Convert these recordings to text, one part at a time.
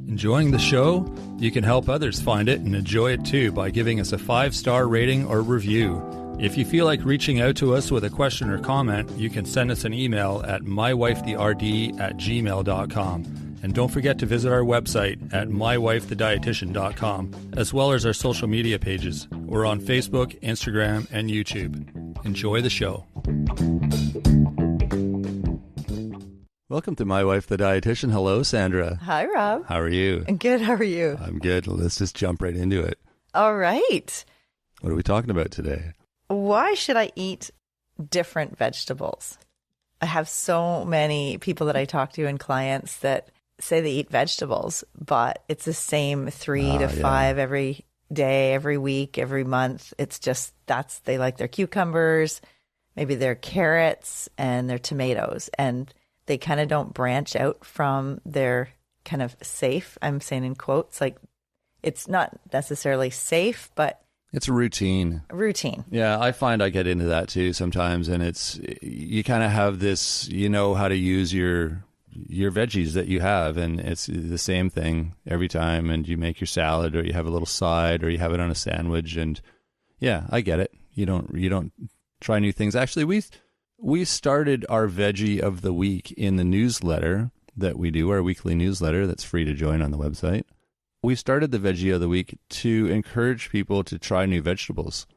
Enjoying the show? You can help others find it and enjoy it too by giving us a 5-star rating or review. If you feel like reaching out to us with a question or comment, you can send us an email at mywifetherd@gmail.com. And don't forget to visit our website at mywifethedietitian.com, as well as our social media pages. We're on Facebook, Instagram, and YouTube. Enjoy the show. Welcome to My Wife the Dietitian. Hello, Sandra. Hi, Rob. How are you? I'm good. How are you? I'm good. Let's just jump right into it. All right. What are we talking about today? Why should I eat different vegetables? I have so many people that I talk to and clients that say they eat vegetables, but it's the same 3 to 5 every day, every week, every month. It's just they like their cucumbers, maybe their carrots and their tomatoes, and they kind of don't branch out from their kind of safe, I'm saying in quotes, like it's not necessarily safe, but it's a routine. Yeah, I find I get into that too sometimes, and you kind of have this, you know how to use your veggies that you have, and it's the same thing every time, and you make your salad or you have a little side or you have it on a sandwich, and yeah, I get it. You don't try new things. Actually, we started our Veggie of the Week in the newsletter that we do, our weekly newsletter that's free to join on the website. We started the Veggie of the Week to encourage people to try new vegetables.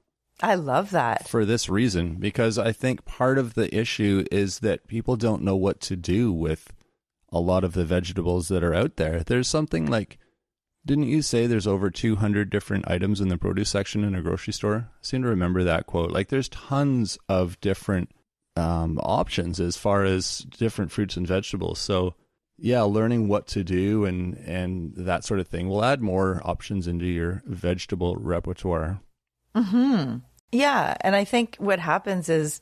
I love that. For this reason, because I think part of the issue is that people don't know what to do with a lot of the vegetables that are out there. There's something like, didn't you say there's over 200 different items in the produce section in a grocery store? I seem to remember that quote. Like there's tons of different options as far as different fruits and vegetables. So yeah, learning what to do and that sort of thing will add more options into your vegetable repertoire. Mm-hmm. Yeah. And I think what happens is,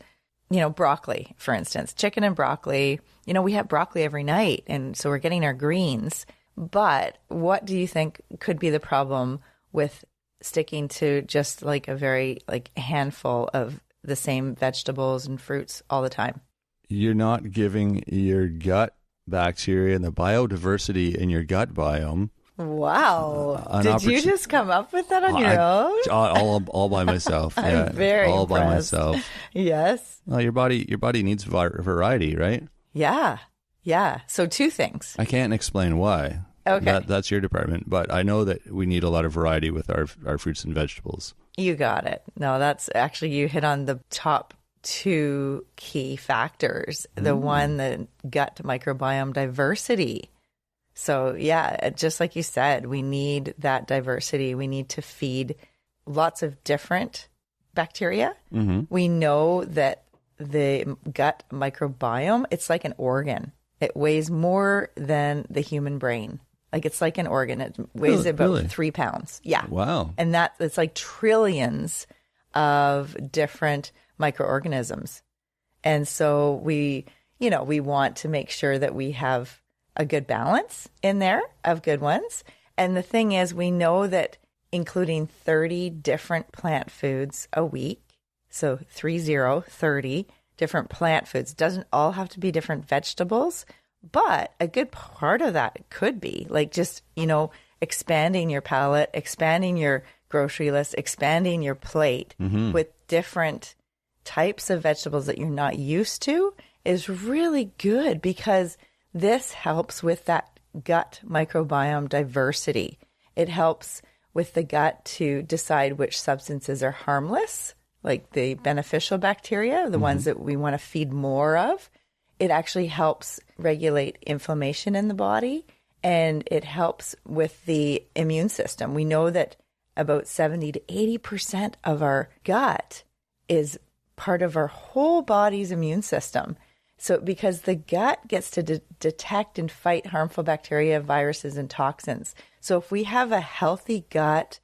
broccoli, for instance, chicken and broccoli, we have broccoli every night. And so we're getting our greens. But what do you think could be the problem with sticking to just like a very handful of the same vegetables and fruits all the time? You're not giving your gut bacteria and the biodiversity in your gut biome. Wow. Did you just come up with that on your own? All by myself. Yeah, I'm very all impressed. By myself. Yes. Well, your body needs variety, right? Yeah. Yeah. So 2 things. I can't explain why. Okay. That's your department, but I know that we need a lot of variety with our fruits and vegetables. You got it. No, that's actually, you hit on the top 2 key factors. The one, the gut microbiome diversity. So yeah, just like you said, we need that diversity. We need to feed lots of different bacteria. Mm-hmm. We know that the gut microbiome, it's like an organ. It weighs more than the human brain. Like it's like an organ. It weighs about 3 pounds. Yeah. Wow. And it's like trillions of different microorganisms. And so we want to make sure that we have a good balance in there of good ones. And the thing is, we know that including 30 different plant foods a week, so 30 different plant foods, doesn't all have to be different vegetables, but a good part of that could be like just, expanding your palate, expanding your grocery list, expanding your plate with different types of vegetables that you're not used to is really good, because this helps with that gut microbiome diversity. It helps with the gut to decide which substances are harmless, like the beneficial bacteria, the ones that we want to feed more of. It actually helps regulate inflammation in the body, and it helps with the immune system. We know that about 70 to 80% of our gut is part of our whole body's immune system. So because the gut gets to detect and fight harmful bacteria, viruses, and toxins. So if we have a healthy gut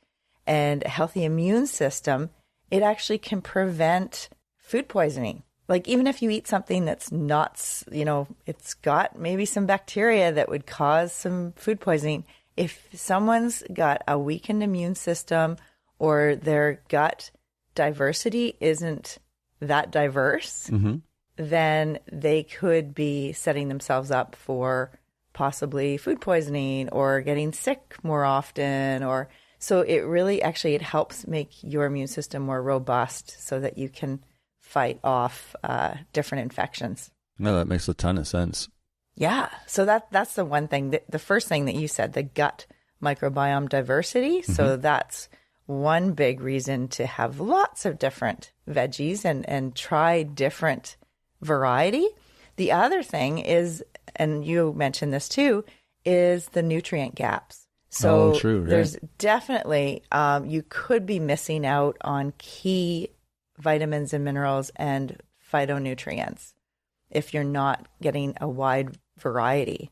and a healthy immune system, it actually can prevent food poisoning. Like even if you eat something that's not, it's got maybe some bacteria that would cause some food poisoning. If someone's got a weakened immune system or their gut diversity isn't that diverse, then they could be setting themselves up for possibly food poisoning or getting sick more often. Or so it really actually it helps make your immune system more robust so that you can fight off different infections. No, that makes a ton of sense. Yeah. So that's the one thing, the first thing that you said, the gut microbiome diversity. Mm-hmm. So that's one big reason to have lots of different veggies and try different variety. The other thing is, and you mentioned this too, is the nutrient gaps. So true, right. There's definitely, you could be missing out on key vitamins and minerals and phytonutrients if you're not getting a wide variety.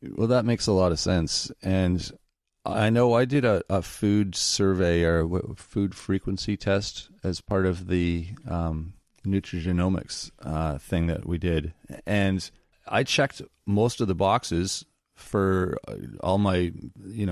Well, that makes a lot of sense. And I know I did a food survey or food frequency test as part of the nutrigenomics thing that we did. And I checked most of the boxes for all my,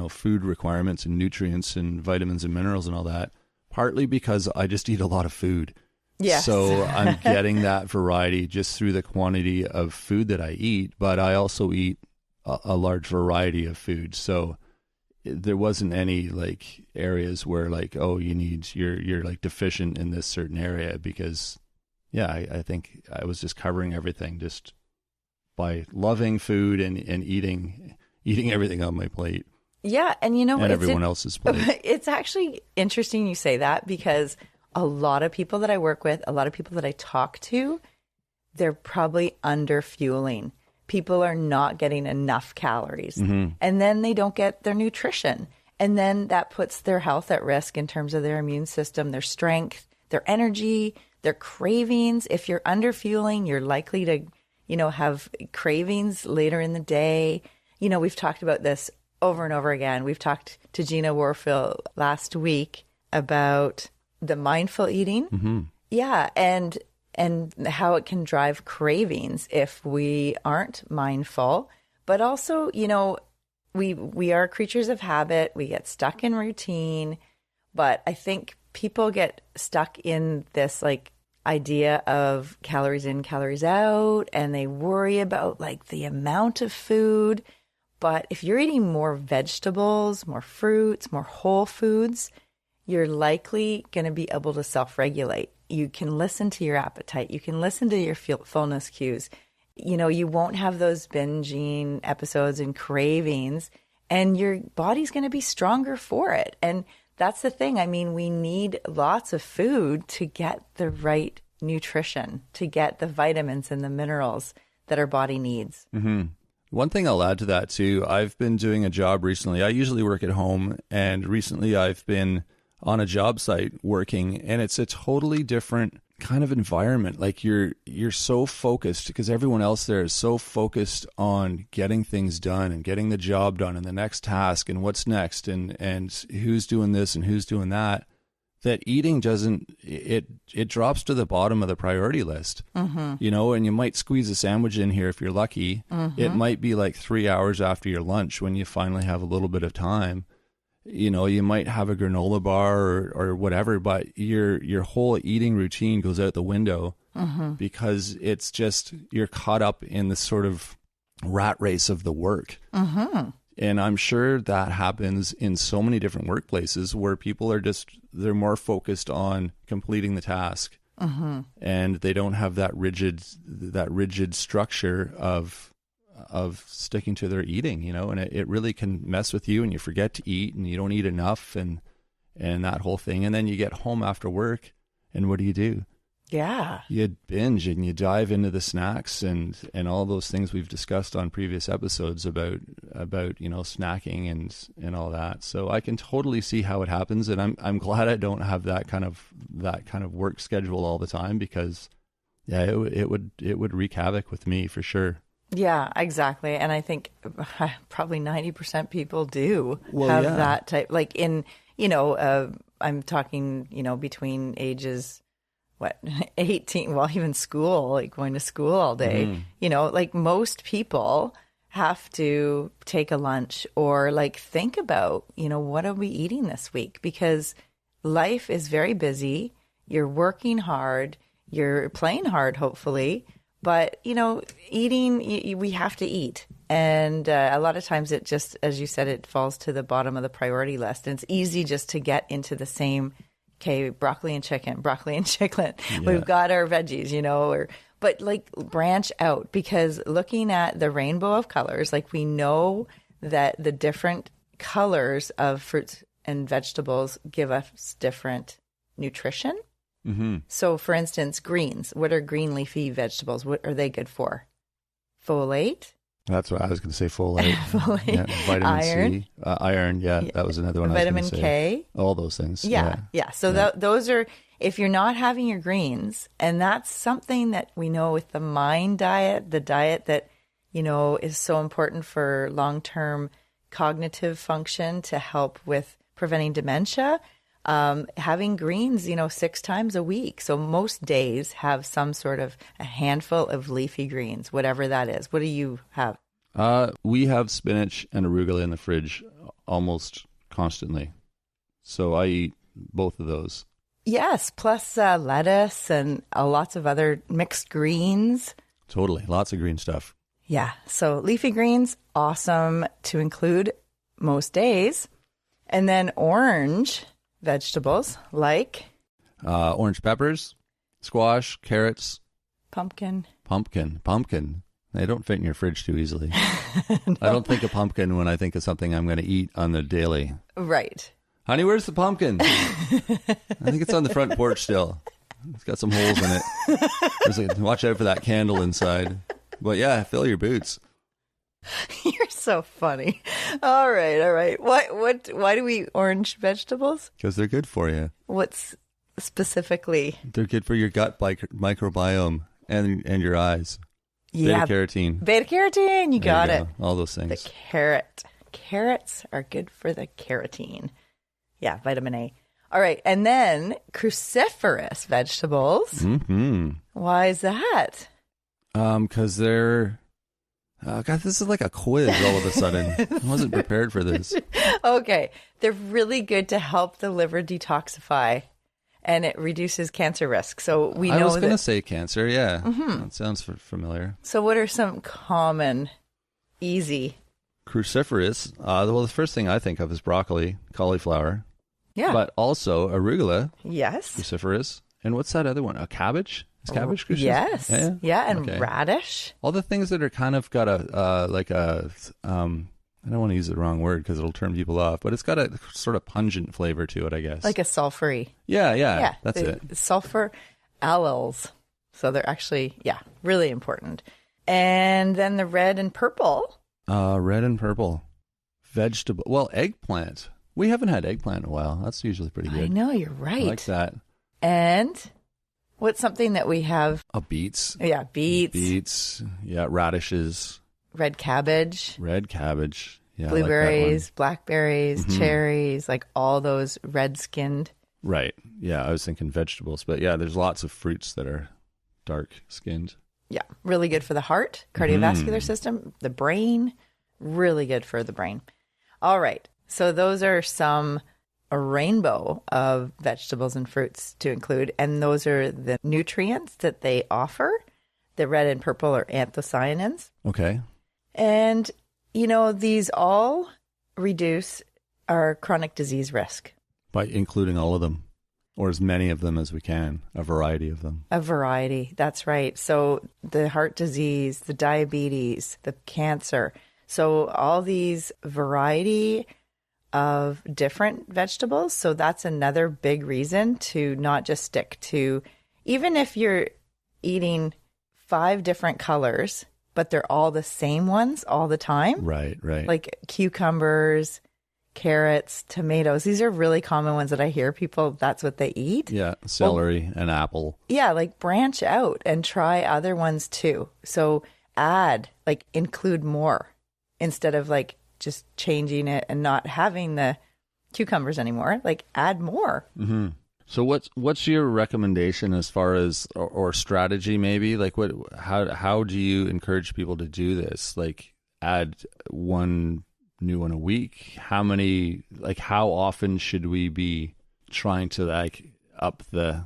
food requirements and nutrients and vitamins and minerals and all that, partly because I just eat a lot of food. Yes. So I'm getting that variety just through the quantity of food that I eat, but I also eat a large variety of food. So there wasn't any like areas where like, oh, you're like deficient in this certain area because I think I was just covering everything just by loving food and eating everything on my plate. Yeah. And and everyone else's plate. It's actually interesting you say that because a lot of people that I work with, a lot of people that I talk to, they're probably under fueling. People are not getting enough calories, mm-hmm. and then they don't get their nutrition. And then that puts their health at risk in terms of their immune system, their strength, their energy, their cravings. If you're under fueling, you're likely to, have cravings later in the day. We've talked about this over and over again. We've talked to Gina Warfield last week about the mindful eating. Mm-hmm. Yeah. And how it can drive cravings if we aren't mindful. But also, we are creatures of habit. We get stuck in routine. But I think people get stuck in this like idea of calories in, calories out, and they worry about like the amount of food. But if you're eating more vegetables, more fruits, more whole foods, you're likely going to be able to self-regulate. You can listen to your appetite. You can listen to your fullness cues. You won't have those binging episodes and cravings, and your body's going to be stronger for it. And that's the thing. I mean, we need lots of food to get the right nutrition, to get the vitamins and the minerals that our body needs. Mm-hmm. One thing I'll add to that too, I've been doing a job recently. I usually work at home, and recently I've been on a job site working, and it's a totally different kind of environment. Like you're so focused because everyone else there is so focused on getting things done and getting the job done and the next task and what's next and who's doing this and who's doing that eating doesn't, it drops to the bottom of the priority list. Mm-hmm. And you might squeeze a sandwich in here if you're lucky. Mm-hmm. It might be like 3 hours after your lunch when you finally have a little bit of time. You might have a granola bar or whatever, but your whole eating routine goes out the window mm-hmm. because it's just, you're caught up in the sort of rat race of the work. Mm-hmm. And I'm sure that happens in so many different workplaces where people are they're more focused on completing the task mm-hmm. and they don't have that rigid structure of sticking to their eating, and it really can mess with you and you forget to eat and you don't eat enough and that whole thing. And then you get home after work and what do? Yeah. You binge and you dive into the snacks and all those things we've discussed on previous episodes about snacking and all that. So I can totally see how it happens, and I'm glad I don't have that kind of work schedule all the time because it would wreak havoc with me for sure. Yeah, exactly. And I think probably 90% people do have that type, like in, I'm talking, between ages, 18, well, even school, like going to school all day, mm-hmm. Like most people have to take a lunch or like think about, what are we eating this week? Because life is very busy. You're working hard. You're playing hard, hopefully. But, eating, we have to eat. And a lot of times it just, as you said, it falls to the bottom of the priority list. And it's easy just to get into the same, okay, broccoli and chicken. Yeah. We've got our veggies, but like branch out, because looking at the rainbow of colors, like we know that the different colors of fruits and vegetables give us different nutrition. Mm-hmm. So, for instance, greens. What are green leafy vegetables? What are they good for? Folate. That's what I was going to say. Folate. Yeah, vitamin iron. C. Iron. Yeah, that was another one. Vitamin I was K. All those things. Yeah. So those are, if you're not having your greens, and that's something that we know with the MIND diet, the diet that, is so important for long-term cognitive function to help with preventing dementia. Having greens, 6 times a week. So most days have some sort of a handful of leafy greens, whatever that is. What do you have? We have spinach and arugula in the fridge almost constantly. So I eat both of those. Yes, plus lettuce and lots of other mixed greens. Totally. Lots of green stuff. Yeah. So leafy greens, awesome to include most days. And then orange vegetables like orange peppers, squash, carrots, pumpkin. They don't fit in your fridge too easily. No. I don't think of pumpkin when I think of something I'm going to eat on the daily. Right. Honey, where's the pumpkin? I think it's on the front porch still. It's got some holes in it. Watch out for that candle inside. But yeah, fill your boots. You're so funny. All right. Why do we eat orange vegetables? Because they're good for you. What's specifically? They're good for your gut microbiome and your eyes. Yeah. Beta-carotene. You got it. All those things. The carrot. Carrots are good for the carotene. Yeah, vitamin A. All right. And then cruciferous vegetables. Mm-hmm. Why is that? Because they're... God, this is like a quiz all of a sudden. I wasn't prepared for this. Okay. They're really good to help the liver detoxify, and it reduces cancer risk. So we know I was going to say cancer, yeah. Mm-hmm. That sounds familiar. So what are some common, easy? Cruciferous. Well, the first thing I think of is broccoli, cauliflower. Yeah. But also arugula. Yes. Cruciferous. And what's that other one? A cabbage? Is cabbage cruciferous? Yes. Yeah, and okay. radish. All the things that are kind of got I don't want to use the wrong word because it'll turn people off, but it's got a sort of pungent flavor to it, I guess. Like a sulfury. Yeah, that's it. Sulfur alleles. So they're actually, really important. And then the red and purple. Red and purple. Vegetable. Well, eggplant. We haven't had eggplant in a while. That's usually pretty good. I know, you're right. I like that. And what's something that we have? Beets. Yeah, beets. Beets. Yeah, radishes. Red cabbage. Yeah, blueberries, like blackberries, cherries, like all those red-skinned. Right. Yeah, I was thinking vegetables. But yeah, there's lots of fruits that are dark-skinned. Yeah, really good for the heart, cardiovascular system, the brain. Really good for the brain. All right. So those are a rainbow of vegetables and fruits to include. And those are the nutrients that they offer. The red and purple are anthocyanins. Okay. And, these all reduce our chronic disease risk. By including all of them, or as many of them as we can, a variety of them. A variety, that's right. So the heart disease, the diabetes, the cancer. So all these variety of different vegetables. So that's another big reason to not just stick to, even if you're eating 5 different colors, but they're all the same ones all the time. Right. Like cucumbers, carrots, tomatoes. These are really common ones that I hear people, that's what they eat. Yeah, celery and apple. Yeah, like branch out and try other ones too. So include more instead of just changing it and not having the cucumbers anymore. Add more. Mm-hmm. So what's your recommendation as far as or strategy maybe? How do you encourage people to do this? Add one new one a week? How often should we be trying to up the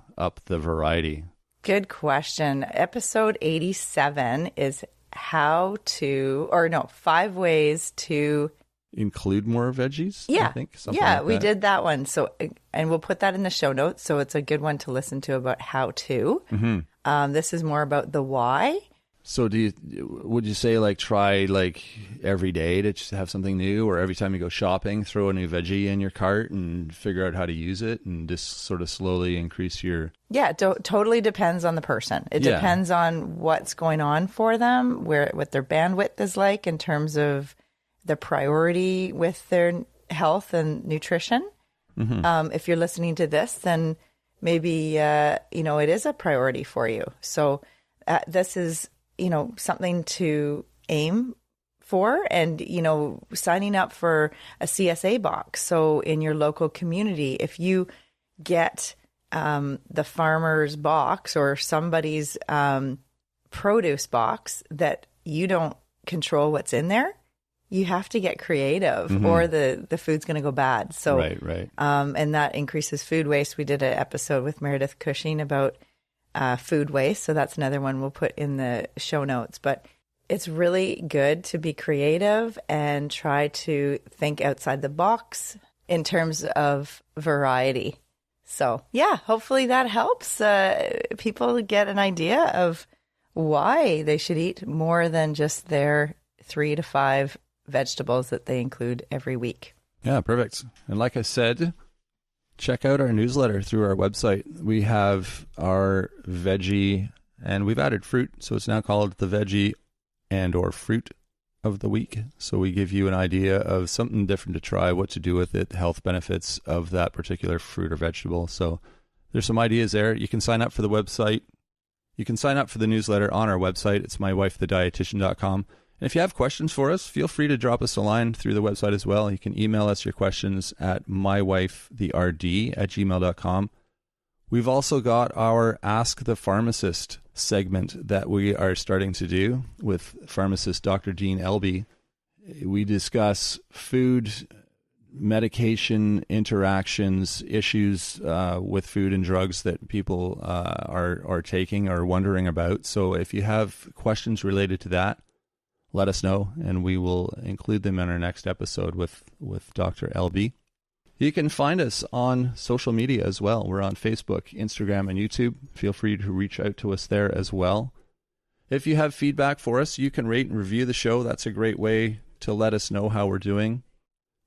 variety? Good question. Episode 87 is 5 ways to include more veggies. Yeah. I think. We did that one. So, and we'll put that in the show notes. So it's a good one to listen to about how to. Mm-hmm. This is more about the why. So would you say like try like every day to just have something new, or every time you go shopping, throw a new veggie in your cart and figure out how to use it and just sort of slowly increase your... Yeah, totally depends on the person. It depends on what's going on for them, what their bandwidth is like in terms of the priority with their health and nutrition. Mm-hmm. If you're listening to this, then maybe, it is a priority for you. So this is... something to aim for, and, signing up for a CSA box. So in your local community, if you get the farmer's box or somebody's produce box that you don't control what's in there, you have to get creative, mm-hmm. or the food's going to go bad. So, right. And that increases food waste. We did an episode with Meredith Cushing about food waste. So that's another one we'll put in the show notes. But it's really good to be creative and try to think outside the box in terms of variety. So yeah, hopefully that helps people get an idea of why they should eat more than just their 3 to 5 vegetables that they include every week. Yeah, perfect. And like I said, check out our newsletter through our website. We have our veggie, and we've added fruit, so it's now called the veggie and or fruit of the week. So we give you an idea of something different to try, what to do with it, the health benefits of that particular fruit or vegetable. So there's some ideas there. You can sign up for the website. You can sign up for the newsletter on our website. It's mywifethedietitian.com. And if you have questions for us, feel free to drop us a line through the website as well. You can email us your questions at mywifetherd@gmail.com. We've also got our Ask the Pharmacist segment that we are starting to do with pharmacist Dr. Dean Elby. We discuss food, medication interactions, issues with food and drugs that people are taking or wondering about. So if you have questions related to that, let us know, and we will include them in our next episode with Dr. LB. You can find us on social media as well. We're on Facebook, Instagram, and YouTube. Feel free to reach out to us there as well. If you have feedback for us, you can rate and review the show. That's a great way to let us know how we're doing.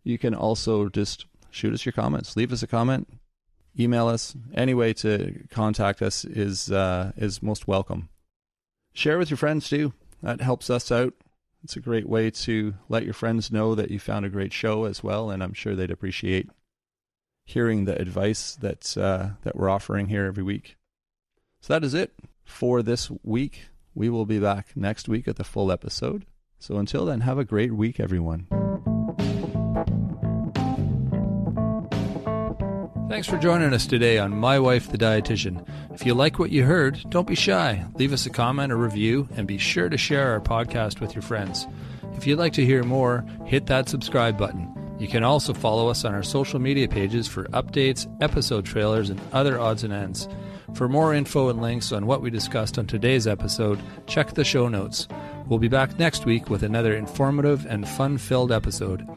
You can also just shoot us your comments. Leave us a comment. Email us. Any way to contact us is most welcome. Share with your friends too. That helps us out. It's a great way to let your friends know that you found a great show as well, and I'm sure they'd appreciate hearing the advice that we're offering here every week. So that is it for this week. We will be back next week at the full episode. So until then, have a great week, everyone. Thanks for joining us today on My Wife the Dietitian. If you like what you heard, don't be shy. Leave us a comment or review, and be sure to share our podcast with your friends. If you'd like to hear more, hit that subscribe button. You can also follow us on our social media pages for updates, episode trailers, and other odds and ends. For more info and links on what we discussed on today's episode, check the show notes. We'll be back next week with another informative and fun-filled episode.